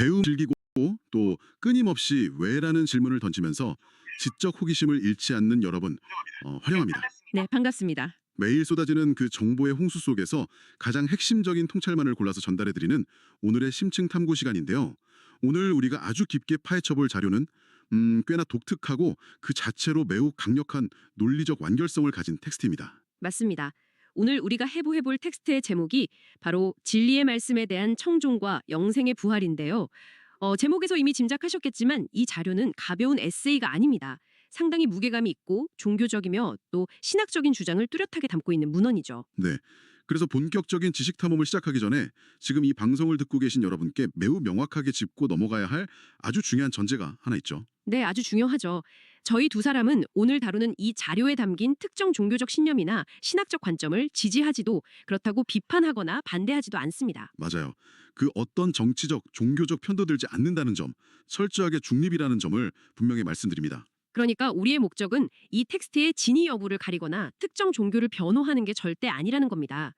배움 즐기고 또 끊임없이 왜라는 질문을 던지면서 지적 호기심을 잃지 않는 여러분 환영합니다. 네, 반갑습니다. 매일 쏟아지는 그 정보의 홍수 속에서 가장 핵심적인 통찰만을 골라서 전달해드리는 오늘의 심층 탐구 시간인데요. 오늘 우리가 아주 깊게 파헤쳐볼 자료는 꽤나 독특하고 그 자체로 매우 강력한 논리적 완결성을 가진 텍스트입니다. 맞습니다. 오늘 우리가 해볼 텍스트의 제목이 바로 진리의 말씀에 대한 청종과 영생의 부활인데요. 제목에서 이미 짐작하셨겠지만 이 자료는 가벼운 에세이가 아닙니다. 상당히 무게감이 있고 종교적이며 또 신학적인 주장을 뚜렷하게 담고 있는 문헌이죠. 네. 그래서 본격적인 지식 탐험을 시작하기 전에 지금 이 방송을 듣고 계신 여러분께 매우 명확하게 짚고 넘어가야 할 아주 중요한 전제가 하나 있죠. 네, 아주 중요하죠. 저희 두 사람은 오늘 다루는 이 자료에 담긴 특정 종교적 신념이나 신학적 관점을 지지하지도 그렇다고 비판하거나 반대하지도 않습니다. 맞아요. 그 어떤 정치적, 종교적 편도 들지 않는다는 점, 철저하게 중립이라는 점을 분명히 말씀드립니다. 그러니까 우리의 목적은 이 텍스트의 진위 여부를 가리거나 특정 종교를 변호하는 게 절대 아니라는 겁니다.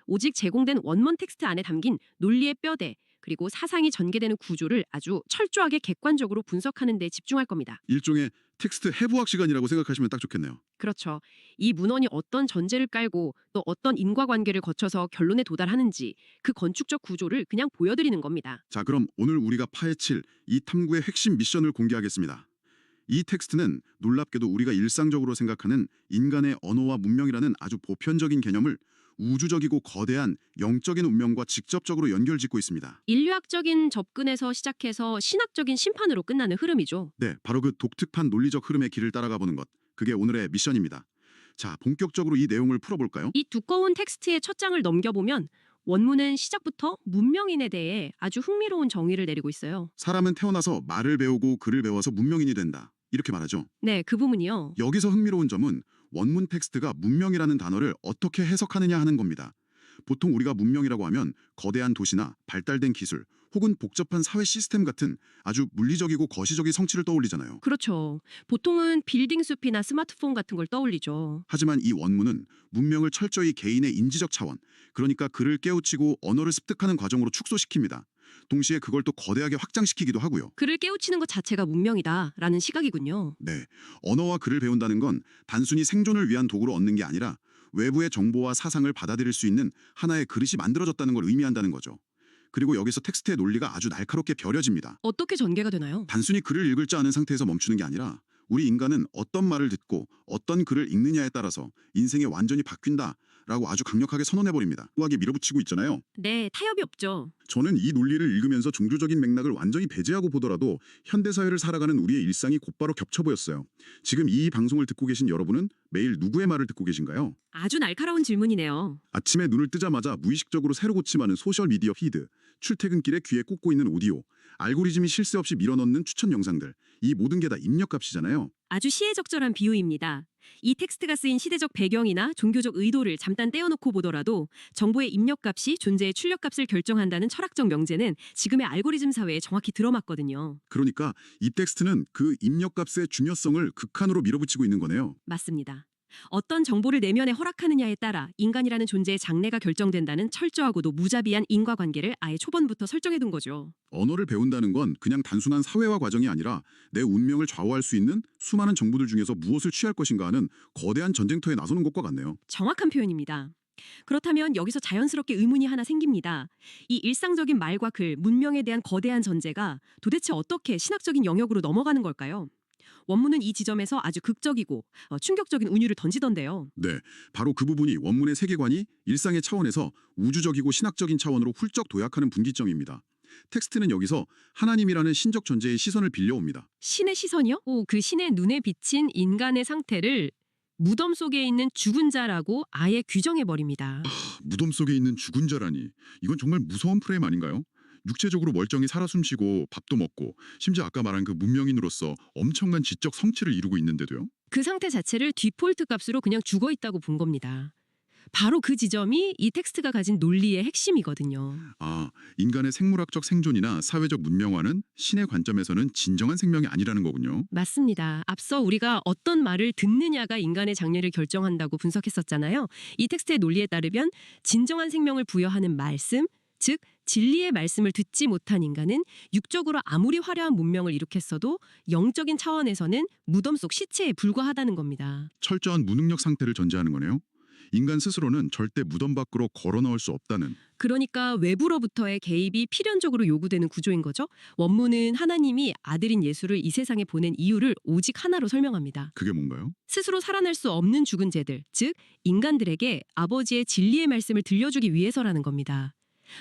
오직 제공된 원문 텍스트 안에 담긴 논리의 뼈대, 그리고 사상이 전개되는 구조를 아주 철저하게 객관적으로 분석하는 데 집중할 겁니다. 일종의 텍스트 해부학 시간이라고 생각하시면 딱 좋겠네요. 그렇죠. 이 문헌이 어떤 전제를 깔고 또 어떤 인과관계를 거쳐서 결론에 도달하는지 그 건축적 구조를 그냥 보여드리는 겁니다. 자, 그럼 오늘 우리가 파헤칠 이 탐구의 핵심 미션을 공개하겠습니다. 이 텍스트는 놀랍게도 우리가 일상적으로 생각하는 인간의 언어와 문명이라는 아주 보편적인 개념을 우주적이고 거대한 영적인 운명과 직접적으로 연결짓고 있습니다. 인류학적인 접근에서 시작해서 신학적인 심판으로 끝나는 흐름이죠. 네, 바로 그 독특한 논리적 흐름의 길을 따라가 보는 것. 그게 오늘의 미션입니다. 자, 본격적으로 이 내용을 풀어볼까요? 이 두꺼운 텍스트의 첫 장을 넘겨보면 원문은 시작부터 문명인에 대해 아주 흥미로운 정의를 내리고 있어요. 사람은 태어나서 말을 배우고 글을 배워서 문명인이 된다. 이렇게 말하죠. 네, 그 부분이요. 여기서 흥미로운 점은 원문 텍스트가 문명이라는 단어를 어떻게 해석하느냐 하는 겁니다. 보통 우리가 문명이라고 하면 거대한 도시나 발달된 기술 혹은 복잡한 사회 시스템 같은 아주 물리적이고 거시적인 성취를 떠올리잖아요. 그렇죠. 보통은 빌딩 숲이나 스마트폰 같은 걸 떠올리죠. 하지만 이 원문은 문명을 철저히 개인의 인지적 차원, 그러니까 글을 깨우치고 언어를 습득하는 과정으로 축소시킵니다. 동시에 그걸 또 거대하게 확장시키기도 하고요. 글을 깨우치는 것 자체가 문명이다라는 시각이군요. 네, 언어와 글을 배운다는 건 단순히 생존을 위한 도구로 얻는 게 아니라 외부의 정보와 사상을 받아들일 수 있는 하나의 그릇이 만들어졌다는 걸 의미한다는 거죠. 그리고 여기서 텍스트의 논리가 아주 날카롭게 벼려집니다. 어떻게 전개가 되나요? 단순히 글을 읽을 줄 아는 상태에서 멈추는 게 아니라 우리 인간은 어떤 말을 듣고 어떤 글을 읽느냐에 따라서 인생이 완전히 바뀐다라고 아주 강력하게 선언해버립니다. 후하게 밀어붙이고 있잖아요. 네, 타협이 없죠. 저는 이 논리를 읽으면서 종교적인 맥락을 완전히 배제하고 보더라도 현대사회를 살아가는 우리의 일상이 곧바로 겹쳐 보였어요. 지금 이 방송을 듣고 계신 여러분은 매일 누구의 말을 듣고 계신가요? 아주 날카로운 질문이네요. 아침에 눈을 뜨자마자 무의식적으로 새로 고침하는 소셜미디어 피드, 출퇴근길에 귀에 꽂고 있는 오디오, 알고리즘이 쉴 새 없이 밀어넣는 추천 영상들, 이 모든 게 다 입력값이잖아요. 아주 시의적절한 비유입니다. 이 텍스트가 쓰인 시대적 배경이나 종교적 의도를 잠깐 떼어놓고 보더라도 정보의 입력값이 존재의 출력값을 결정한다는 철학적 명제는 지금의 알고리즘 사회에 정확히 들어맞거든요. 그러니까 이 텍스트는 그 입력값의 중요성을 극한으로 밀어붙이고 있는 거네요. 맞습니다. 어떤 정보를 내면에 허락하느냐에 따라 인간이라는 존재의 장래가 결정된다는 철저하고도 무자비한 인과관계를 아예 초반부터 설정해둔 거죠. 언어를 배운다는 건 그냥 단순한 사회화 과정이 아니라 내 운명을 좌우할 수 있는 수많은 정보들 중에서 무엇을 취할 것인가 하는 거대한 전쟁터에 나서는 것과 같네요. 정확한 표현입니다. 그렇다면 여기서 자연스럽게 의문이 하나 생깁니다. 이 일상적인 말과 글, 문명에 대한 거대한 전제가 도대체 어떻게 신학적인 영역으로 넘어가는 걸까요? 원문은 이 지점에서 아주 극적이고 충격적인 운율을 던지던데요. 네, 바로 그 부분이 원문의 세계관이 일상의 차원에서 우주적이고 신학적인 차원으로 훌쩍 도약하는 분기점입니다. 텍스트는 여기서 하나님이라는 신적 존재의 시선을 빌려옵니다. 신의 시선이요? 그 신의 눈에 비친 인간의 상태를 무덤 속에 있는 죽은 자라고 아예 규정해버립니다. 무덤 속에 있는 죽은 자라니, 이건 정말 무서운 프레임 아닌가요? 육체적으로 멀쩡히 살아 숨쉬고 밥도 먹고 심지어 아까 말한 그 문명인으로서 엄청난 지적 성취를 이루고 있는데도요. 그 상태 자체를 디폴트 값으로 그냥 죽어 있다고 본 겁니다. 바로 그 지점이 이 텍스트가 가진 논리의 핵심이거든요. 아, 인간의 생물학적 생존이나 사회적 문명화는 신의 관점에서는 진정한 생명이 아니라는 거군요. 맞습니다. 앞서 우리가 어떤 말을 듣느냐가 인간의 장래를 결정한다고 분석했었잖아요. 이 텍스트의 논리에 따르면 진정한 생명을 부여하는 말씀, 즉 진리의 말씀을 듣지 못한 인간은 육적으로 아무리 화려한 문명을 일으켰어도 영적인 차원에서는 무덤 속 시체에 불과하다는 겁니다. 철저한 무능력 상태를 전제하는 거네요. 인간 스스로는 절대 무덤 밖으로 걸어 나올 수 없다는. 그러니까 외부로부터의 개입이 필연적으로 요구되는 구조인 거죠. 원문은 하나님이 아들인 예수를 이 세상에 보낸 이유를 오직 하나로 설명합니다. 그게 뭔가요? 스스로 살아날 수 없는 죽은 죄들, 즉 인간들에게 아버지의 진리의 말씀을 들려주기 위해서라는 겁니다.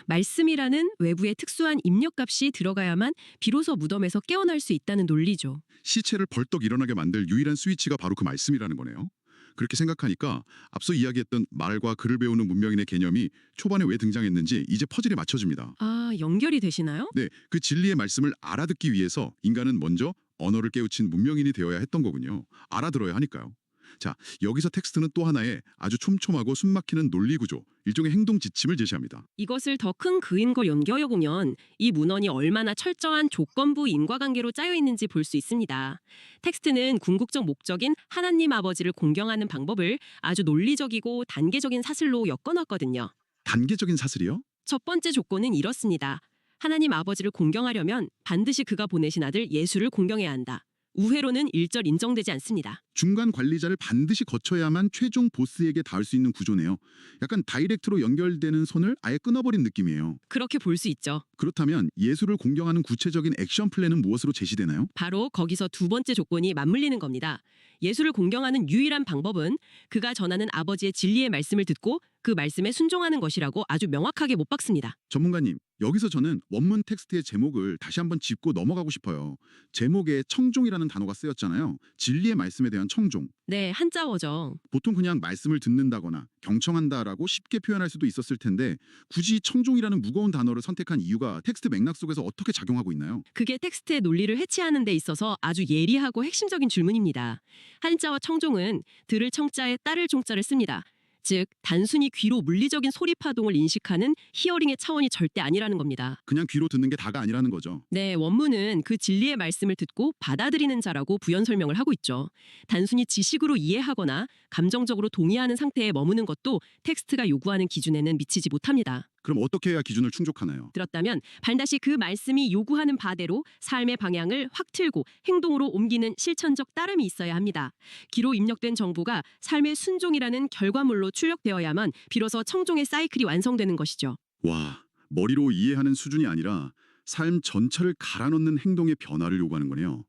말씀이라는 외부의 특수한 입력값이 들어가야만 비로소 무덤에서 깨어날 수 있다는 논리죠. 시체를 벌떡 일어나게 만들 유일한 스위치가 바로 그 말씀이라는 거네요. 그렇게 생각하니까 앞서 이야기했던 말과 글을 배우는 문명인의 개념이 초반에 왜 등장했는지 이제 퍼즐이 맞춰집니다. 아, 연결이 되시나요? 네, 그 진리의 말씀을 알아듣기 위해서 인간은 먼저 언어를 깨우친 문명인이 되어야 했던 거군요. 알아들어야 하니까요. 자, 여기서 텍스트는 또 하나의 아주 촘촘하고 숨막히는 논리 구조, 일종의 행동 지침을 제시합니다. 이것을 더 큰 그림과 연결해보면 이 문헌이 얼마나 철저한 조건부 인과관계로 짜여 있는지 볼 수 있습니다. 텍스트는 궁극적 목적인 하나님 아버지를 공경하는 방법을 아주 논리적이고 단계적인 사슬로 엮어놨거든요. 단계적인 사슬이요? 첫 번째 조건은 이렇습니다. 하나님 아버지를 공경하려면 반드시 그가 보내신 아들 예수를 공경해야 한다. 우회로는 일절 인정되지 않습니다. 중간 관리자를 반드시 거쳐야만 최종 보스에게 닿을 수 있는 구조네요. 약간 다이렉트로 연결되는 선을 아예 끊어버린 느낌이에요. 그렇게 볼 수 있죠. 그렇다면 예수를 공경하는 구체적인 액션 플랜은 무엇으로 제시되나요? 바로 거기서 두 번째 조건이 맞물리는 겁니다. 예수를 공경하는 유일한 방법은 그가 전하는 아버지의 진리의 말씀을 듣고 그 말씀에 순종하는 것이라고 아주 명확하게 못 박습니다. 전문가님, 여기서 저는 원문 텍스트의 제목을 다시 한번 짚고 넘어가고 싶어요. 제목에 청종이라는 단어가 쓰였잖아요. 진리의 말씀에 대한 청종. 네, 한자어죠. 보통 그냥 말씀을 듣는다거나 경청한다라고 쉽게 표현할 수도 있었을 텐데 굳이 청종이라는 무거운 단어를 선택한 이유가 텍스트 맥락 속에서 어떻게 작용하고 있나요? 그게 텍스트의 논리를 해치하는 데 있어서 아주 예리하고 핵심적인 질문입니다. 한자어 청종은 들을 청자에 따를 종자를 씁니다. 즉 단순히 귀로 물리적인 소리 파동을 인식하는 히어링의 차원이 절대 아니라는 겁니다. 그냥 귀로 듣는 게 다가 아니라는 거죠. 네, 원문은 그 진리의 말씀을 듣고 받아들이는 자라고 부연 설명을 하고 있죠. 단순히 지식으로 이해하거나 감정적으로 동의하는 상태에 머무는 것도 텍스트가 요구하는 기준에는 미치지 못합니다. 그럼 어떻게 해야 기준을 충족하나요? 들었다면 반드시 그 말씀이 요구하는 바대로 삶의 방향을 확 틀고 행동으로 옮기는 실천적 따름이 있어야 합니다. 귀로 입력된 정보가 삶의 순종이라는 결과물로 출력되어야만 비로소 청종의 사이클이 완성되는 것이죠. 와, 머리로 이해하는 수준이 아니라 삶 전체를 갈아넣는 행동의 변화를 요구하는 거네요.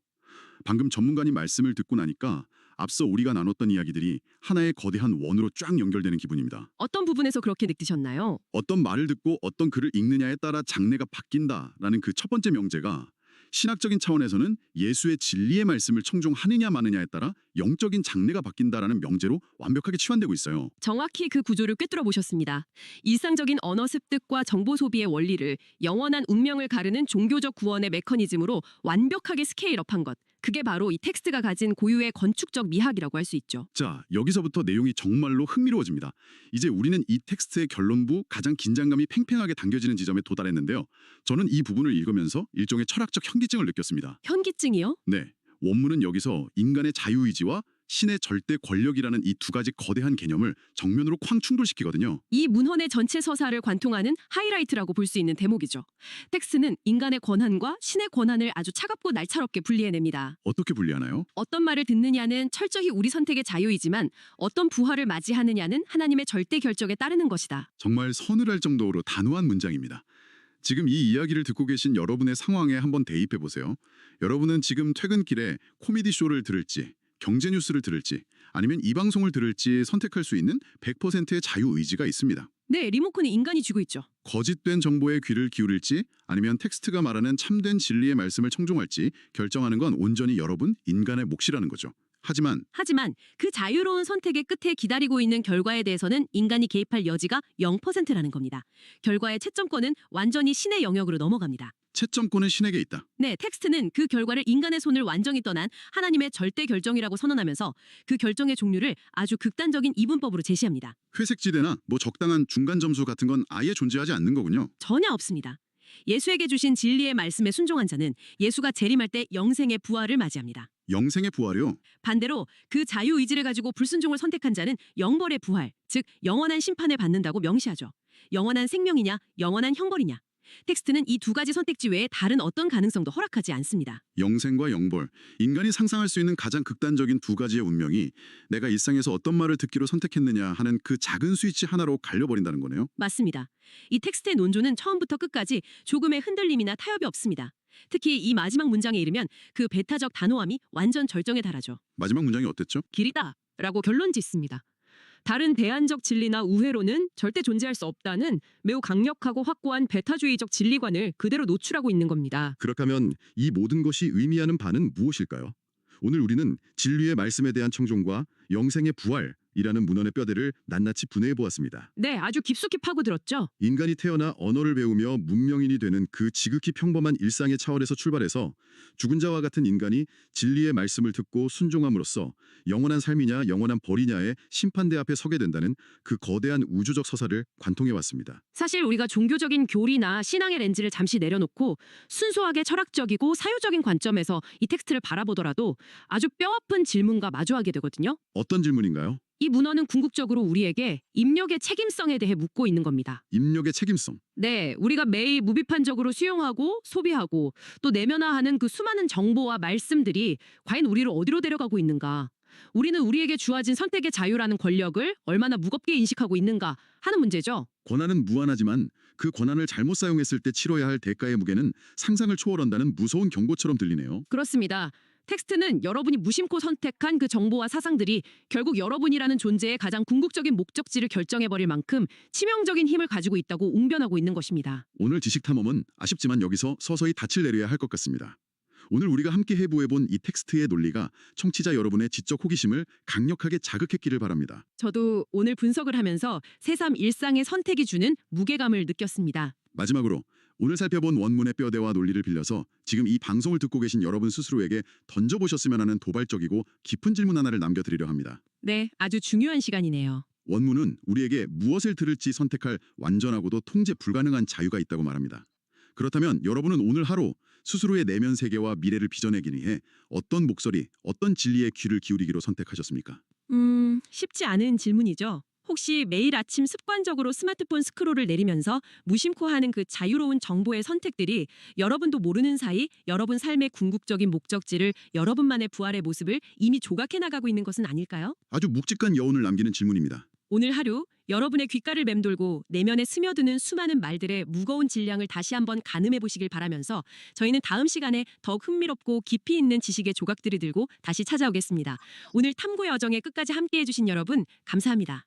방금 전문가님 말씀을 듣고 나니까 앞서 우리가 나눴던 이야기들이 하나의 거대한 원으로 쫙 연결되는 기분입니다. 어떤 부분에서 그렇게 느끼셨나요? 어떤 말을 듣고 어떤 글을 읽느냐에 따라 장래가 바뀐다라는 그 첫 번째 명제가 신학적인 차원에서는 예수의 진리의 말씀을 청종하느냐 마느냐에 따라 영적인 장래가 바뀐다라는 명제로 완벽하게 치환되고 있어요. 정확히 그 구조를 꿰뚫어 보셨습니다. 일상적인 언어 습득과 정보 소비의 원리를 영원한 운명을 가르는 종교적 구원의 메커니즘으로 완벽하게 스케일업한 것. 그게 바로 이 텍스트가 가진 고유의 건축적 미학이라고 할 수 있죠. 자, 여기서부터 내용이 정말로 흥미로워집니다. 이제 우리는 이 텍스트의 결론부 가장 긴장감이 팽팽하게 당겨지는 지점에 도달했는데요. 저는 이 부분을 읽으면서 일종의 철학적 현기증을 느꼈습니다. 현기증이요? 네, 원문은 여기서 인간의 자유의지와 신의 절대 권력이라는 이 두 가지 거대한 개념을 정면으로 쾅 충돌시키거든요. 이 문헌의 전체 서사를 관통하는 하이라이트라고 볼 수 있는 대목이죠. 텍스트는 인간의 권한과 신의 권한을 아주 차갑고 날카롭게 분리해냅니다. 어떻게 분리하나요? 어떤 말을 듣느냐는 철저히 우리 선택의 자유이지만 어떤 부활을 맞이하느냐는 하나님의 절대 결정에 따르는 것이다. 정말 서늘할 정도로 단호한 문장입니다. 지금 이 이야기를 듣고 계신 여러분의 상황에 한번 대입해 보세요. 여러분은 지금 퇴근길에 코미디 쇼를 들을지 경제 뉴스를 들을지 아니면 이 방송을 들을지 선택할 수 있는 100%의 자유의지가 있습니다. 네, 리모컨은 인간이 쥐고 있죠. 거짓된 정보에 귀를 기울일지 아니면 텍스트가 말하는 참된 진리의 말씀을 청종할지 결정하는 건 온전히 여러분 인간의 몫이라는 거죠. 하지만 그 자유로운 선택의 끝에 기다리고 있는 결과에 대해서는 인간이 개입할 여지가 0%라는 겁니다. 결과의 채점권은 완전히 신의 영역으로 넘어갑니다. 채점권은 신에게 있다. 네, 텍스트는 그 결과를 인간의 손을 완전히 떠난 하나님의 절대 결정이라고 선언하면서 그 결정의 종류를 아주 극단적인 이분법으로 제시합니다. 회색지대나 적당한 중간 점수 같은 건 아예 존재하지 않는 거군요. 전혀 없습니다. 예수에게 주신 진리의 말씀에 순종한 자는 예수가 재림할 때 영생의 부활을 맞이합니다. 영생의 부활이요? 반대로 그 자유의지를 가지고 불순종을 선택한 자는 영벌의 부활, 즉 영원한 심판을 받는다고 명시하죠. 영원한 생명이냐, 영원한 형벌이냐. 텍스트는 이 두 가지 선택지 외에 다른 어떤 가능성도 허락하지 않습니다. 영생과 영벌, 인간이 상상할 수 있는 가장 극단적인 두 가지의 운명이 내가 일상에서 어떤 말을 듣기로 선택했느냐 하는 그 작은 스위치 하나로 갈려버린다는 거네요. 맞습니다. 이 텍스트의 논조는 처음부터 끝까지 조금의 흔들림이나 타협이 없습니다. 특히 이 마지막 문장에 이르면 그 배타적 단호함이 완전 절정에 달하죠. 마지막 문장이 어땠죠? 길이다 라고 결론 짓습니다. 다른 대안적 진리나 우회로는 절대 존재할 수 없다는 매우 강력하고 확고한 배타주의적 진리관을 그대로 노출하고 있는 겁니다. 그렇다면 이 모든 것이 의미하는 바는 무엇일까요? 오늘 우리는 진리의 말씀에 대한 청종과 영생의 부활이라는 문헌의 뼈대를 낱낱이 분해해 보았습니다. 네, 아주 깊숙이 파고들었죠. 인간이 태어나 언어를 배우며 문명인이 되는 그 지극히 평범한 일상의 차원에서 출발해서 죽은 자와 같은 인간이 진리의 말씀을 듣고 순종함으로써 영원한 삶이냐 영원한 벌이냐의 심판대 앞에 서게 된다는 그 거대한 우주적 서사를 관통해 왔습니다. 사실 우리가 종교적인 교리나 신앙의 렌즈를 잠시 내려놓고 순수하게 철학적이고 사유적인 관점에서 이 텍스트를 바라보더라도 아주 뼈아픈 질문과 마주하게 되거든요. 어떤 질문인가요? 이 문헌은 궁극적으로 우리에게 입력의 책임성에 대해 묻고 있는 겁니다. 입력의 책임성. 네, 우리가 매일 무비판적으로 수용하고 소비하고 또 내면화하는 그 수많은 정보와 말씀들이 과연 우리를 어디로 데려가고 있는가? 우리는 우리에게 주어진 선택의 자유라는 권력을 얼마나 무겁게 인식하고 있는가 하는 문제죠. 권한은 무한하지만 그 권한을 잘못 사용했을 때 치러야 할 대가의 무게는 상상을 초월한다는 무서운 경고처럼 들리네요. 그렇습니다. 텍스트는 여러분이 무심코 선택한 그 정보와 사상들이 결국 여러분이라는 존재의 가장 궁극적인 목적지를 결정해버릴 만큼 치명적인 힘을 가지고 있다고 웅변하고 있는 것입니다. 오늘 지식탐험은 아쉽지만 여기서 서서히 닻을 내려야 할 것 같습니다. 오늘 우리가 함께 해부해본 이 텍스트의 논리가 청취자 여러분의 지적 호기심을 강력하게 자극했기를 바랍니다. 저도 오늘 분석을 하면서 새삼 일상의 선택이 주는 무게감을 느꼈습니다. 마지막으로 오늘 살펴본 원문의 뼈대와 논리를 빌려서 지금 이 방송을 듣고 계신 여러분 스스로에게 던져보셨으면 하는 도발적이고 깊은 질문 하나를 남겨드리려 합니다. 네, 아주 중요한 시간이네요. 원문은 우리에게 무엇을 들을지 선택할 완전하고도 통제 불가능한 자유가 있다고 말합니다. 그렇다면 여러분은 오늘 하루 스스로의 내면 세계와 미래를 빚어내기 위해 어떤 목소리, 어떤 진리의 귀를 기울이기로 선택하셨습니까? 쉽지 않은 질문이죠. 혹시 매일 아침 습관적으로 스마트폰 스크롤을 내리면서 무심코 하는 그 자유로운 정보의 선택들이 여러분도 모르는 사이 여러분 삶의 궁극적인 목적지를 여러분만의 부활의 모습을 이미 조각해 나가고 있는 것은 아닐까요? 아주 묵직한 여운을 남기는 질문입니다. 오늘 하루 여러분의 귓가를 맴돌고 내면에 스며드는 수많은 말들의 무거운 질량을 다시 한번 가늠해 보시길 바라면서 저희는 다음 시간에 더욱 흥미롭고 깊이 있는 지식의 조각들을 들고 다시 찾아오겠습니다. 오늘 탐구 여정에 끝까지 함께해 주신 여러분 감사합니다.